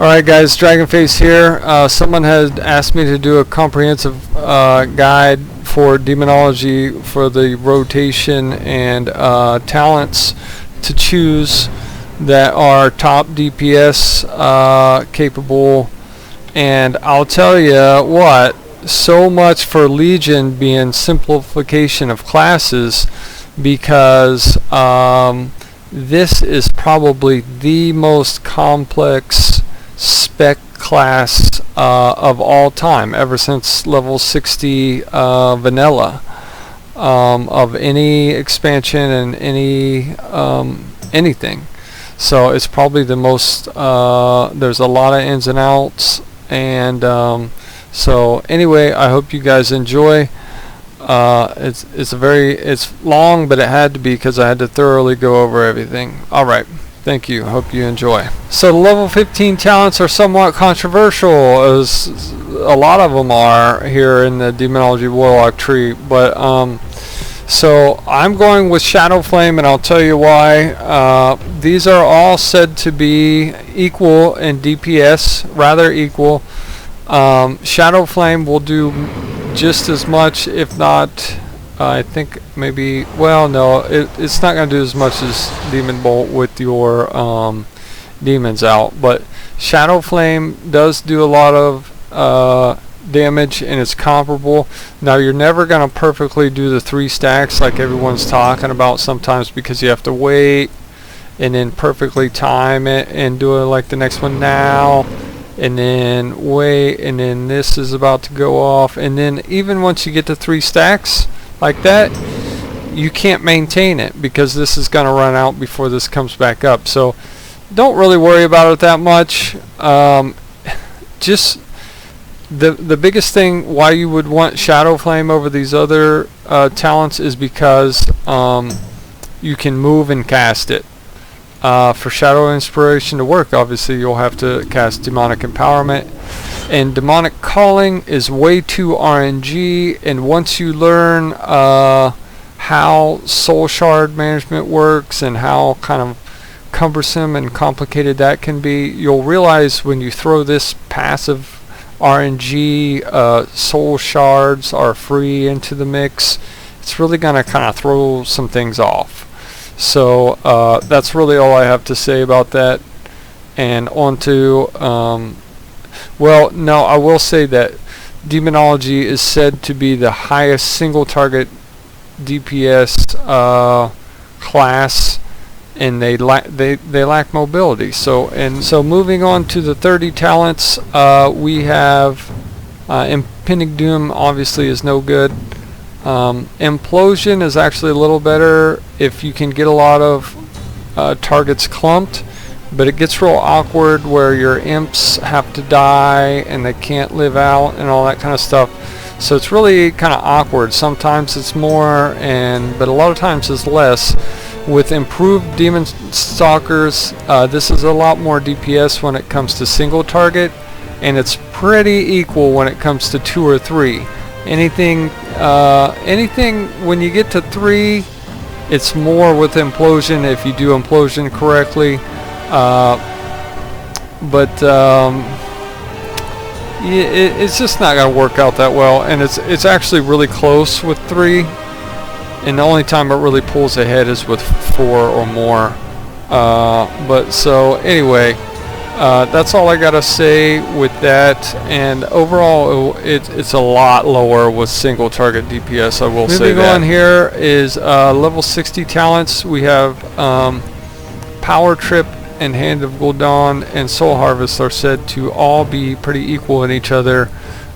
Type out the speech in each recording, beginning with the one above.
Alright guys, Dragonface here. Someone had asked me to do a comprehensive guide for Demonology for the rotation and talents to choose that are top DPS capable. And I'll tell you what, so much for Legion being simplification of classes, because this is probably the most complex spec class of all time, ever since level 60 vanilla of any expansion and anything. So it's probably the most, there's a lot of ins and outs, and so anyway, I hope you guys enjoy. It's long, but it had to be because I had to thoroughly go over everything. Alright, thank you, hope you enjoy. So the level 15 talents are somewhat controversial, as a lot of them are here in the Demonology Warlock tree, but so I'm going with Shadow Flame, and I'll tell you why. These are all said to be equal in DPS, rather equal. Shadow Flame will do just as much, if not, I think maybe, well, no, it's not going to do as much as Demon Bolt with your demons out, but Shadow Flame does do a lot of damage, and it's comparable. Now, you're never going to perfectly do the 3 stacks like everyone's talking about sometimes, because you have to wait and then perfectly time it and do it like the next one now, and then wait, and then this is about to go off, and then even once you get to 3 stacks like that, you can't maintain it because this is going to run out before this comes back up. So don't really worry about it that much. Just the biggest thing why you would want Shadow Flame over these other talents is because you can move and cast it. For Shadow Inspiration to work, obviously you'll have to cast Demonic Empowerment, and Demonic Calling is way too RNG, and once you learn how Soul Shard management works and how kind of cumbersome and complicated that can be, you'll realize when you throw this passive RNG Soul Shards are free into the mix, it's really going to kind of throw some things off. So that's really all I have to say about that. And on to, well, no, I will say that Demonology is said to be the highest single target DPS class, and they lack mobility. So moving on to the 30 talents, we have Impending Doom obviously is no good. Implosion is actually a little better if you can get a lot of targets clumped, but it gets real awkward where your imps have to die and they can't live out and all that kind of stuff. So it's really kind of awkward. Sometimes it's more, but a lot of times it's less. With improved Demon Stalkers, this is a lot more DPS when it comes to single target, and it's pretty equal when it comes to 2 or 3. Anything when you get to 3, it's more with Implosion if you do Implosion correctly, but it's just not going to work out that well, and it's actually really close with 3, and the only time it really pulls ahead is with 4 or more. But so anyway, that's all I gotta say with that, and overall it's a lot lower with single target DPS, I will say that. Moving on here is level 60 talents. We have Power Trip and Hand of Gul'dan and Soul Harvest are said to all be pretty equal in each other.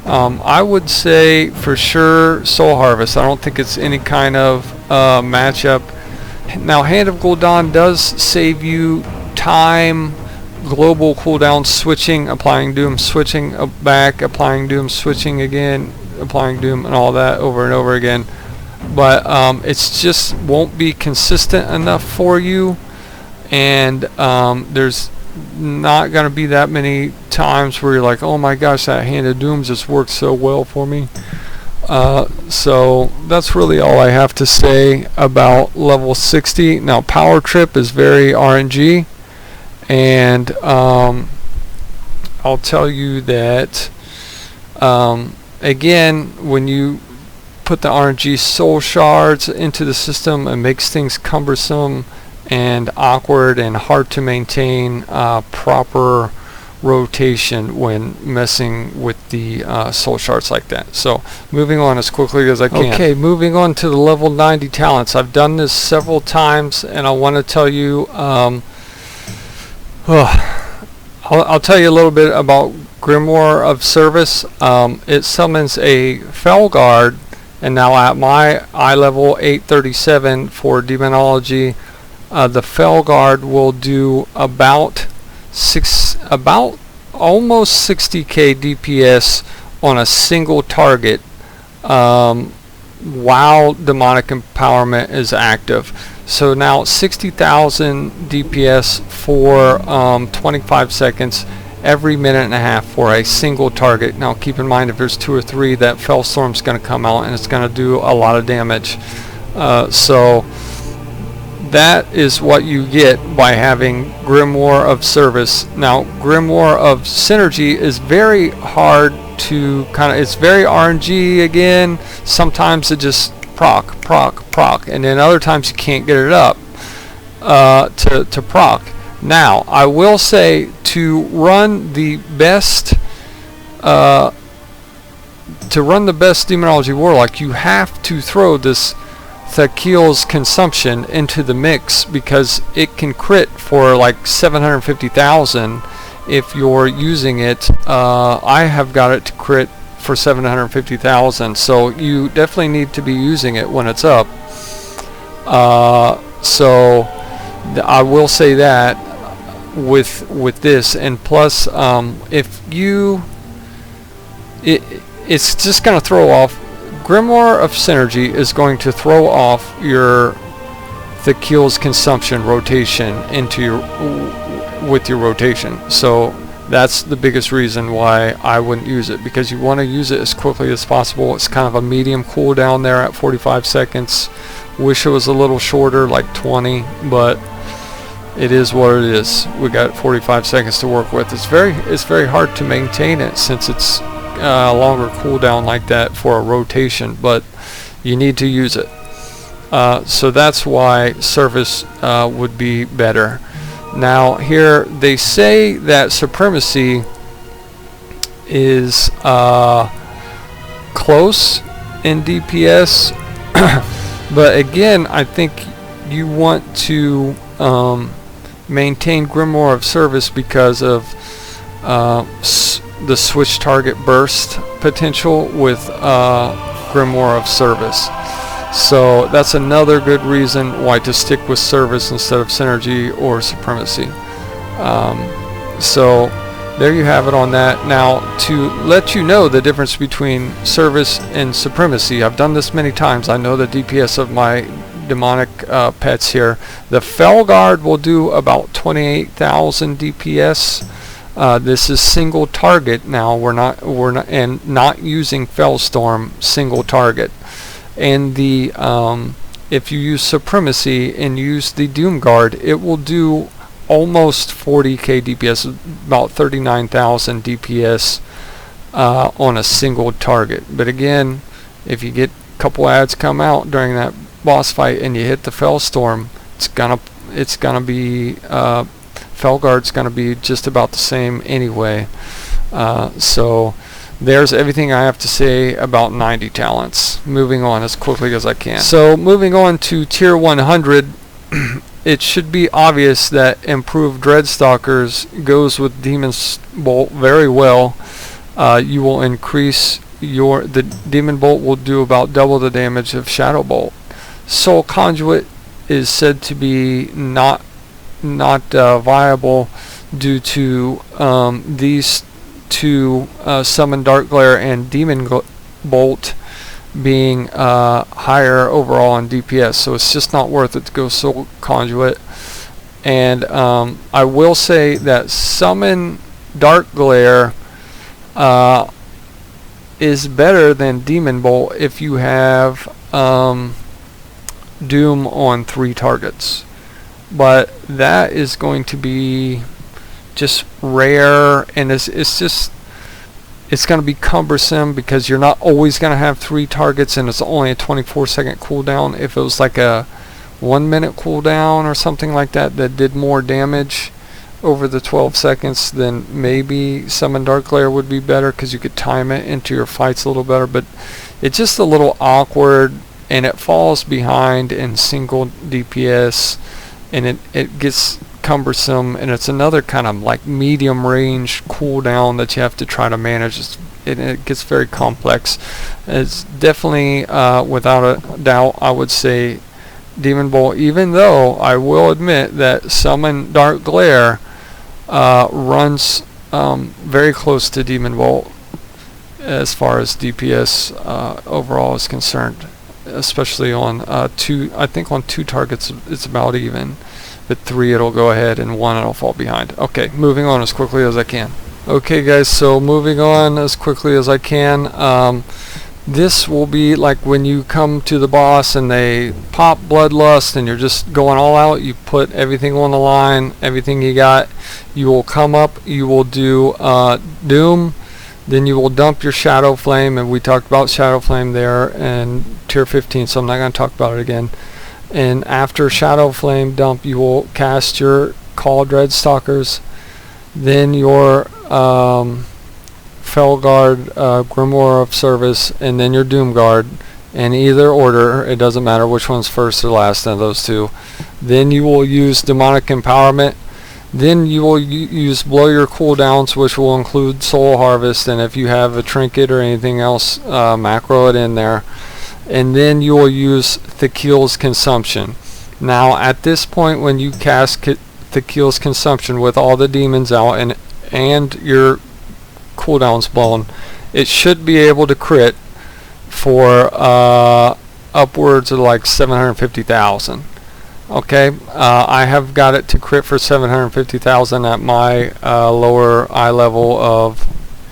I would say for sure Soul Harvest. I don't think it's any kind of matchup. Now, Hand of Gul'dan does save you time, global cooldown switching, applying doom, switching back, applying doom, switching again, applying doom, and all that over and over again. But it's just won't be consistent enough for you, and there's not going to be that many times where you're like, oh my gosh, that Hand of Doom just worked so well for me. So that's really all I have to say about level 60. Now, Power Trip is very RNG, and I'll tell you that again, when you put the RNG soul shards into the system, it makes things cumbersome and awkward and hard to maintain proper rotation when messing with the soul shards like that. So moving on as quickly as I can. Okay, moving on to the level 90 talents. I've done this several times, and I want to tell you I'll tell you a little bit about Grimoire of Service. It summons a Felguard, and now at my eye level 837 for Demonology, the Felguard will do about almost 60k DPS on a single target while demonic empowerment is active. So now 60,000 DPS for 25 seconds every minute and a half for a single target. Now keep in mind, if there's 2 or 3, that Fellstorm's going to come out and it's going to do a lot of damage. So that is what you get by having Grimoire of Service. Now Grimoire of Synergy is very hard to it's very RNG again. Sometimes it just proc, and then other times you can't get it up to proc. Now I will say, to run the best Demonology Warlock, you have to throw this Thakil's Consumption into the mix, because it can crit for like 750,000 if you're using it. I have got it to crit for 750,000, so you definitely need to be using it when it's up. So I will say that with this, and plus if you it's just going to throw off. Grimoire of Synergy is going to throw off your Thakil's Consumption rotation with your rotation. So that's the biggest reason why I wouldn't use it, because you want to use it as quickly as possible. It's kind of a medium cooldown there at 45 seconds. Wish it was a little shorter, like 20, but it is what it is. We got 45 seconds to work with. It's very hard to maintain it, since it's a longer cooldown like that for a rotation, but you need to use it. So that's why Service would be better. Now here they say that Supremacy is close in DPS, but again, I think you want to maintain Grimoire of Service because of the switch target burst potential with Grimoire of Service. So that's another good reason why to stick with Service instead of Synergy or Supremacy. So there you have it on that. Now, to let you know the difference between Service and Supremacy, I've done this many times. I know the DPS of my demonic pets here. The Felguard will do about 28,000 DPS. This is single target now. We're not using Fellstorm single target. And the if you use Supremacy and use the Doomguard, it will do almost 40k DPS, about 39,000 DPS on a single target. But again, if you get a couple ads come out during that boss fight and you hit the Fellstorm, it's gonna be Felguard's gonna be just about the same anyway. So there's everything I have to say about 90 talents. Moving on as quickly as I can. So moving on to tier 100, it should be obvious that improved Dreadstalkers goes with Demon's Bolt very well. You will increase the Demon Bolt will do about double the damage of Shadow Bolt. Soul Conduit is said to be not viable due to these two Summon Dark Glare and Demon Bolt being higher overall in DPS, so it's just not worth it to go Soul Conduit. And I will say that Summon Dark Glare is better than Demon Bolt if you have Doom on 3 targets, but that is going to be just rare, and it's going to be cumbersome because you're not always going to have 3 targets, and it's only a 24-second cooldown. If it was like a 1 minute cooldown or something like that that did more damage over the 12 seconds, then maybe Summon Dark Glare would be better because you could time it into your fights a little better. But it's just a little awkward, and it falls behind in single DPS, and it gets cumbersome, and it's another kind of like medium range cooldown that you have to try to manage. It gets very complex. It's definitely without a doubt, I would say Demon Bolt, even though I will admit that Summon Dark Glare runs very close to Demon Bolt as far as DPS overall is concerned, especially on I think on 2 targets it's about even, but 3 it'll go ahead and 1 it'll fall behind. Okay, moving on as quickly as I can. Okay guys, so moving on as quickly as I can. This will be like when you come to the boss and they pop Bloodlust and you're just going all out. You put everything on the line, everything you got. You will come up, you will do Doom, then you will dump your Shadow Flame, and we talked about Shadow Flame there in tier 15, so I'm not going to talk about it again. And after Shadow Flame dump, you will cast your Call Dreadstalkers, then your Felguard, Grimoire of Service, and then your Doom Guard, in either order. It doesn't matter which one's first or last of those 2. Then you will use Demonic Empowerment. Then you will use Blow Your Cooldowns, which will include Soul Harvest, and if you have a trinket or anything else, macro it in there. And then you will use Thekil's Consumption. Now at this point, when you cast Thekil's Consumption with all the demons out and your cooldowns blown, it should be able to crit for upwards of like 750,000. Okay, I have got it to crit for 750,000 at my lower eye level of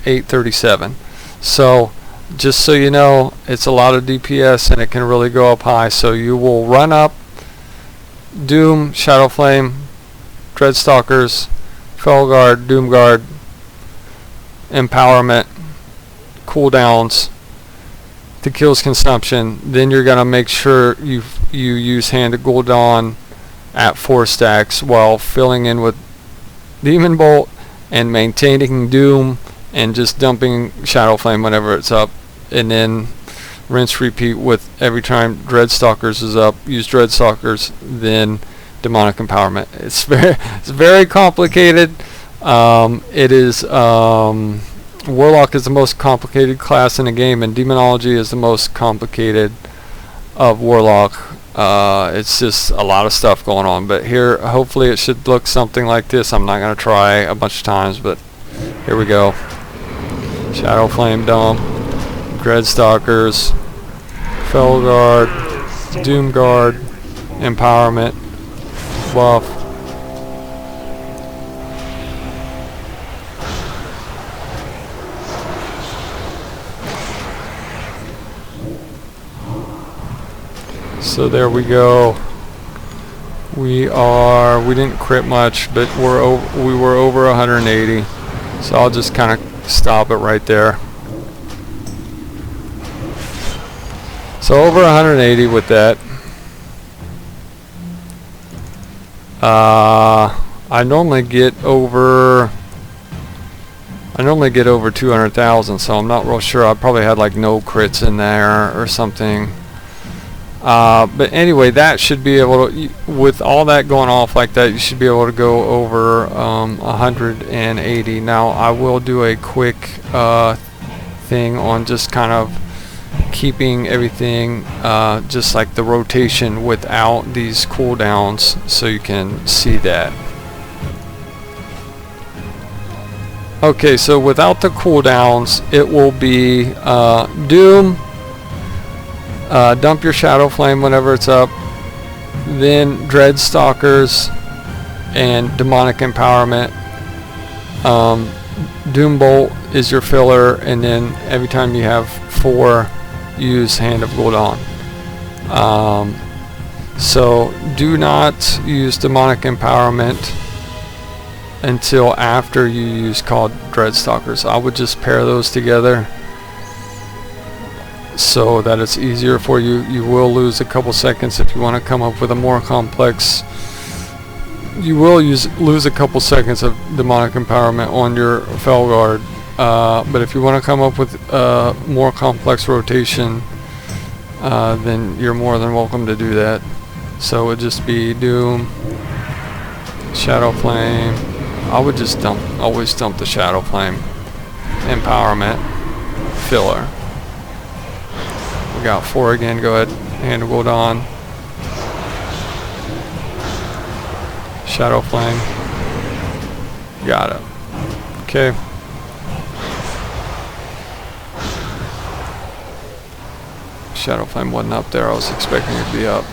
837. So just so you know, it's a lot of DPS and it can really go up high. So you will run up, Doom, Shadow Flame, Dreadstalkers, Felguard, Doom Guard, Empowerment, cooldowns, Thekil's Consumption. Then you're gonna make sure you use Hand of Gul'dan at 4 stacks while filling in with Demon Bolt and maintaining Doom and just dumping Shadow Flame whenever it's up, and then rinse repeat with every time Dreadstalkers is up. Use Dreadstalkers, then Demonic Empowerment. It's very complicated. It is Warlock is the most complicated class in the game, and Demonology is the most complicated of Warlock. It's just a lot of stuff going on, but here hopefully it should look something like this. I'm not going to try a bunch of times, but here we go. Shadow Flame dump, Dreadstalkers, Felguard, Doom Guard, Empowerment, buff, so there we go. We didn't crit much, but we were over 180. So I'll just kind of stop it right there. So over 180 with that. I normally get over 200,000, so I'm not real sure. I probably had like no crits in there or something. But anyway, that should be able to, with all that going off like that, you should be able to go over 180. Now I will do a quick thing on just kind of keeping everything just like the rotation without these cooldowns, so you can see that. Okay, so without the cooldowns, it will be Doom, dump your Shadow Flame whenever it's up, then Dreadstalkers and Demonic Empowerment. Doom Bolt is your filler, and then every time you have 4, use Hand of Gul'dan. So do not use Demonic Empowerment until after you use called Dreadstalkers. I would just pair those together so that it's easier for you. You will lose a couple seconds if you want to come up with a more complex. You will lose a couple seconds of demonic empowerment on your Felguard, but if you want to come up with a more complex rotation, then you're more than welcome to do that. So it would just be Doom, Shadow Flame. I would just always dump the Shadow Flame. Empowerment, filler. We got 4 again. Go ahead, Hand of Gul'dan. Shadow Flame. Got it. Okay. Shadow Flame wasn't up there. I was expecting it to be up,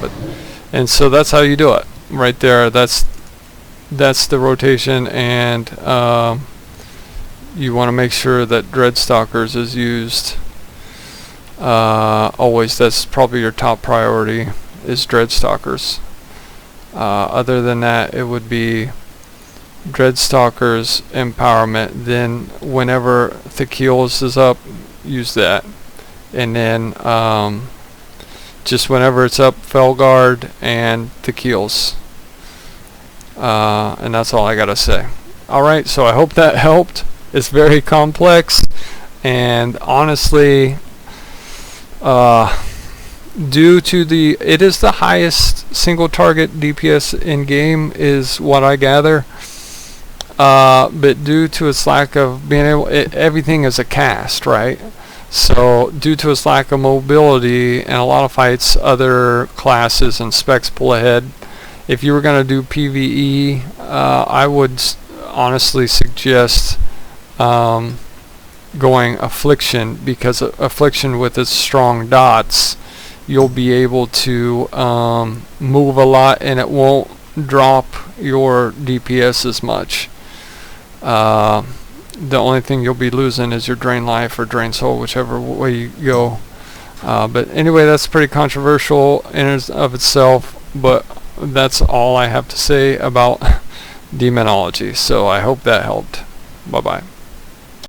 and so that's how you do it. Right there. That's the rotation, and you want to make sure that Dreadstalkers is used always. That's probably your top priority, is Dreadstalkers. Other than that, it would be Dreadstalkers, empowerment. Then whenever Thekils is up, use that. And then just whenever it's up, Felguard and Thekils. And that's all I gotta say. Alright, so I hope that helped. It's very complex, and honestly, due to it is the highest single target DPS in game, is what I gather. But due to its lack of being able, everything is a cast, right? So due to its lack of mobility and a lot of fights, other classes and specs pull ahead. If you were going to do PvE, I would honestly suggest going Affliction, because Affliction with its strong dots, you'll be able to move a lot and it won't drop your DPS as much. The only thing you'll be losing is your Drain Life or Drain Soul, whichever way you go. But anyway, that's pretty controversial in and of itself, but that's all I have to say about Demonology. So I hope that helped. Bye bye.